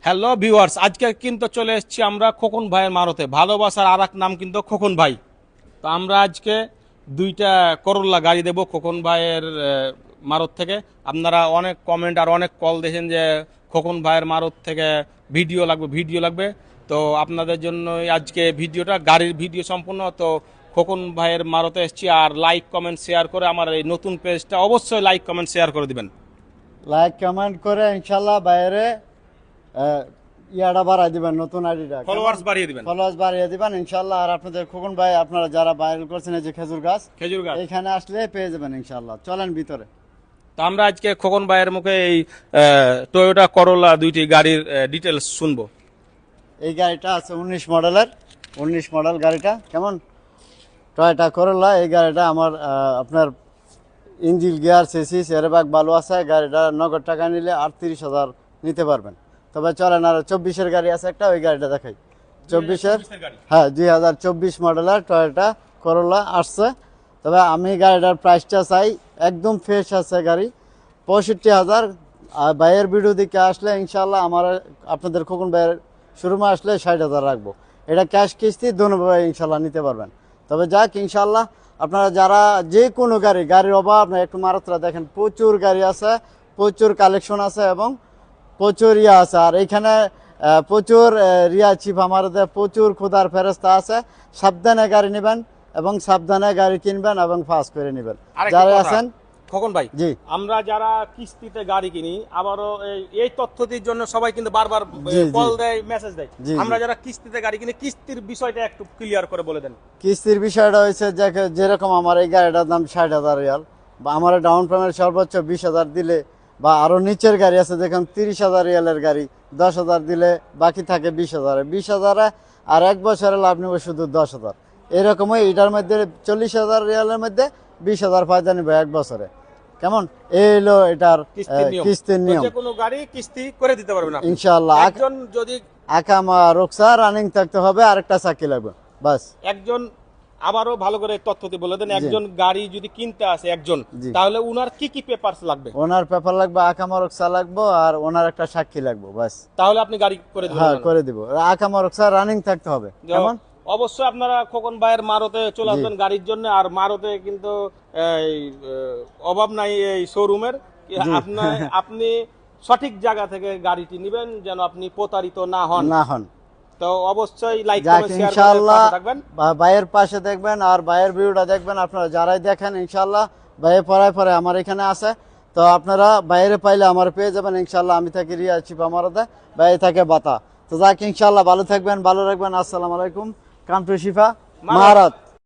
Hello viewers, আজকে কিন্তু চলে এসেছি আমরা খোকন ভাইয়ের মারতে। ভালোবাসার আর এক নাম কিন্তু খোকন ভাই। তো আমরা আজকে দুইটা করল্লা গাড়ি দেবো খোকন ভাইয়ের মারত থেকে। আপনারা অনেক কমেন্ট আর অনেক কল দেখেন যে খোকন ভাইয়ের মারত থেকে ভিডিও লাগবে। তো আপনাদের জন্য আজকে ভিডিওটা গাড়ির ভিডিও সম্পূর্ণ। তো খোকন ভাইয়ের মারতে এসেছি, আর লাইক কমেন্ট শেয়ার করে আমার এই নতুন পেজটা অবশ্যই লাইক কমেন্ট শেয়ার করে দিবেন। লাইক কমেন্ট করে ইনশাল্লাহ বাইরে ইয়াটা বাড়াই দিবেন, নতুন আইডিটা ফলোয়ার্স বাড়িয়ে দিবেন, ফলোয়ার্স বাড়িয়ে দিবেন ইনশাল্লাহ। আর আপনাদের খোকন ভাই আপনারা যারা ভাইরাল করছেন এই যে খেজুর গাছ এখানে আসলে পেয়ে যাবেন ইনশাল্লাহ। চলেন ভিতরে। তো আমরা আজকে খোকন ভাইয়ের মুখে এই টয়োটা করোলা দুইটি গাড়ির ডিটেলস শুনবো। এই গাড়িটা আছে 19 মডেলের, 19 মডেল গাড়িটা কেমন, টয়োটা করোলা। এই গাড়িটা আমার আপনার ইঞ্জিন গিয়ার চেসিস এয়ারব্যাগ ভালো আছে। গাড়িটা নগদ টাকা নিলে 38,000 নিতে পারবেন। তবে চলেন আর 24-এর গাড়ি আছে একটা, ওই গাড়িটা দেখাই। 24-এর, হ্যাঁ 2024 মডেলের টয়োটা করোলা আসছে। তবে আমি গাড়িটার প্রাইসটা চাই একদম ফ্রেশ আছে গাড়ি 65,000। আর ভাইয়ের ভিডিও দিকে আসলে ইনশাল্লাহ আমার আপনাদের খোকন ভাইয়ের শোরুমে আসলে 60,000 রাখবো। এটা ক্যাশ কিস্তি দোনোভাবে ইনশাল্লাহ নিতে পারবেন। তবে যাক ইনশাল্লাহ আপনারা যারা যে কোনো গাড়ির অভাব না, একটু মারাত্রা দেখেন, প্রচুর গাড়ি আছে, প্রচুর কালেকশন আছে এবং প্রচুর ইয়া আছে। আর এইখানে প্রচুর রিয়া চিপ আমাদের প্রচুর ক্ষুধার ফেরস্তা আছে। সাবধানে গাড়ি নেবেন এবং সাবধানে গাড়ি কিনবেন এবং ফাস্ট করে নেবেন যারা আছেন। খোকন ভাই, জি, আমরা যারা কিস্তিতে গাড়ি কিনি, আবারও এই তথ্যটির জন্য সবাই কিন্তু বারবার কল দেয়, মেসেজ দেয়। আমরা যারা কিস্তিতে গাড়ি কিনি, কিস্তির বিষয়টা একটু ক্লিয়ার করে বলে দেন। কিস্তির বিষয়টা হয়েছে যেরকম আমার এই গাড়িটার দাম 60,000 রিয়াল, বা আমার ডাউন পেমেন্ট সর্বোচ্চ 20,000 দিলে, বা আরো নিচের গাড়ি আছে দেখুন 30,000 রিয়ালের গাড়ি 10,000 দিলে বাকি থাকে 20,000 আর 1 বছরে লাভ নেবে শুধু 10,000। এরকমই এটার মধ্যে 40,000 রিয়ালের মধ্যে 20,000 ফায়দা নেবে 1 বছরে। কেমন এই হলো এটার কিস্তির নিয়ম। যে কোনো গাড়ি কিস্তি করে দিতে পারবেন ইনশাআল্লাহ। একজন যদি আকামা রোকসা রানিং থাকতে হবে, আরেকটা চাকরি লাগবে বাস। একজন, আবারও ভালো করে তথ্যটি বলে দেন, একজন গাড়ি যদি কিনতে আসে একজন, তাহলে উনার কি কি পেপারস লাগবে? ওনার পেপার লাগবে, আকামা রোকসা লাগবে, আর ওনার একটা সাক্ষী লাগবে বাস। তাহলে আপনি গাড়ি করে দিবেন? হ্যাঁ করে দিব। আকামা রোকসা রানিং থাকতে হবে। কেমন অবশ্যই আপনারা খোকন ভাইয়ের মারতে চলে আসবেন গাড়ির জন্য। আর মারতে কিন্তু অভাব নাই এই শোরুমের। আপনি সঠিক জায়গা থেকে গাড়িটি নেবেন যেন আপনি প্রতারিত না হন। তো অবশ্যই লাইক কমেন্ট শেয়ার করে থাকবেন, ভাইয়ের পাশে দেখবেন আর ভাইয়ের ভিডিওটা দেখবেন। আপনারা যারাই দেখেন ইনশাআল্লাহ ভাইয়ের পরে আমার এখানে আছে। তো আপনারা বাইরে পাইলে আমার পেয়ে যাবেন ইনশাআল্লাহ। আমি থাকি রিয়া চিপ আমারতে, ভাই থাকে বাতা। তো যাক ইনশাআল্লাহ ভালো থাকবেন, ভালো রাখবেন। আসসালামু আলাইকুম। Come to Shifa মাহারাত।